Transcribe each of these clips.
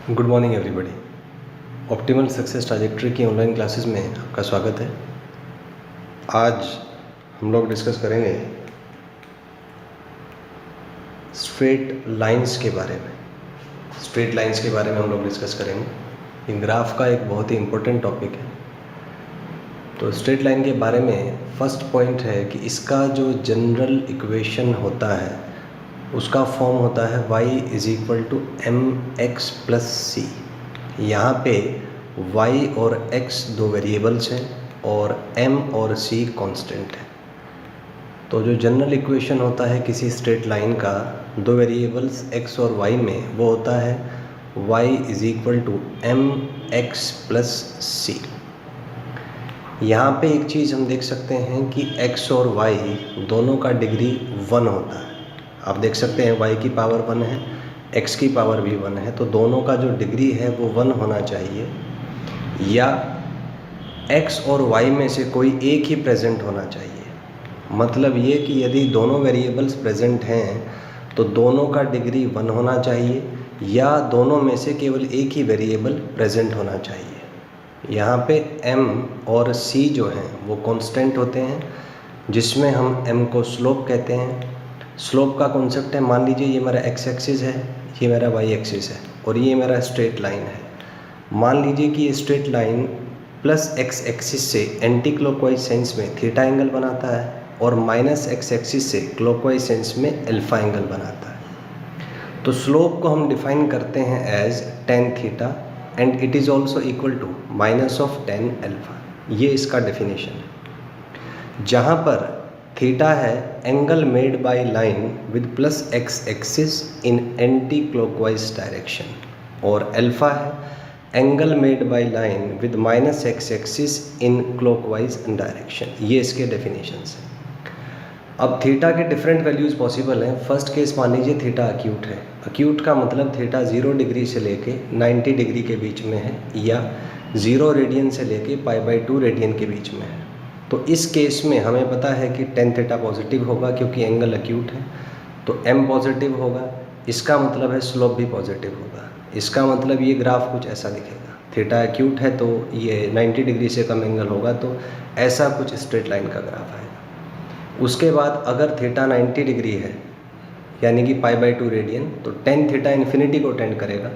Good morning everybody. Optimal success trajectory की online classes में आपका स्वागत है। आज हम लोग डिस्कस करेंगे स्ट्रेट लाइंस के बारे में। स्ट्रेट लाइंस के बारे में हम लोग डिस्कस करेंगे। इन ग्राफ का एक बहुत ही इम्पोर्टेंट टॉपिक है। तो स्ट्रेट लाइन के बारे में फर्स्ट पॉइंट है कि इसका जो जनरल इक्वेशन होता है उसका फॉर्म होता है y = mx + c। यहाँ पे y और x दो वेरिएबल्स हैं और m और c कांस्टेंट है। तो जो जनरल इक्वेशन होता है किसी स्ट्रेट लाइन का दो वेरिएबल्स x और y में, वो होता है y = mx + c। यहाँ पे एक चीज़ हम देख सकते हैं कि x और y दोनों का डिग्री 1 होता है। आप देख सकते हैं y की पावर 1 है, x की पावर भी 1 है, तो दोनों का जो डिग्री है वो 1 होना चाहिए, या x और y में से कोई एक ही प्रेजेंट होना चाहिए। मतलब ये कि यदि दोनों वेरिएबल्स प्रेजेंट हैं तो दोनों का डिग्री 1 होना चाहिए, या दोनों में से केवल एक ही वेरिएबल प्रेजेंट होना चाहिए। यहाँ पे m और c जो हैं वो कांस्टेंट होते हैं, जिसमें हम m को स्लोप कहते हैं। स्लोप का कॉन्सेप्ट है, मान लीजिए ये मेरा x एक्सिस है, ये मेरा y एक्सिस है और ये मेरा स्ट्रेट लाइन है। मान लीजिए कि ये straight line plus x axis से एंटी क्लॉकवाइज सेंस में थीटा एंगल बनाता है और माइनस x एक्सिस से क्लॉकवाइज सेंस में अल्फा एंगल बनाता है। तो स्लोप को हम डिफाइन करते हैं as tan theta and it is also equal to -tan alpha. ये इसका डेफिनेशन है, जहाँ पर थीटा है angle made by line with plus x axis in anti clockwise direction और अल्फा है angle made by line with minus x axis in clockwise direction. ये इसके डेफिनेशंस हैं। अब थीटा के डिफरेंट वैल्यूज़ पॉसिबल हैं। फर्स्ट केस मान लीजिए थीटा अक्यूट है। अक्यूट का मतलब थीटा 0 डिग्री से लेके 90 डिग्री के बीच में है, या 0 रेडियन से लेके π/2 रेडियन के बीच में है। तो इस केस में हमें पता है कि tan थीटा पॉजिटिव होगा क्योंकि एंगल अक्यूट है, तो m पॉजिटिव होगा। इसका मतलब है स्लोप भी पॉजिटिव होगा। इसका मतलब ये ग्राफ कुछ ऐसा दिखेगा। थीटा अक्यूट है तो ये 90 डिग्री से कम एंगल होगा, तो ऐसा कुछ स्ट्रेट लाइन का ग्राफ आएगा। उसके बाद अगर थीटा 90 डिग्री है यानी कि π/2 रेडियन, तो tan थीटा इन्फिनिटी को टेंड करेगा।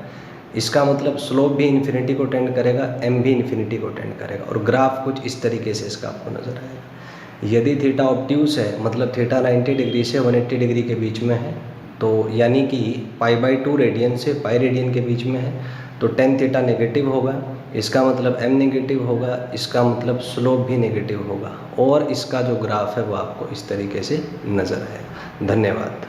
इसका मतलब स्लोप भी इन्फिनिटी को टेंड करेगा, m भी इन्फिनिटी को टेंड करेगा, और ग्राफ कुछ इस तरीके से इसका आपको नज़र आएगा। यदि थीटा ऑब्ट्यूस है, मतलब थीटा 90 डिग्री से 180 डिग्री के बीच में है, तो यानी कि π/2 रेडियन से π रेडियन के बीच में है, तो tan थीटा नेगेटिव होगा। इसका मतलब m नेगेटिव होगा, इसका मतलब स्लोप भी नेगेटिव होगा, और इसका जो ग्राफ है वो आपको इस तरीके से नज़र आएगा। धन्यवाद।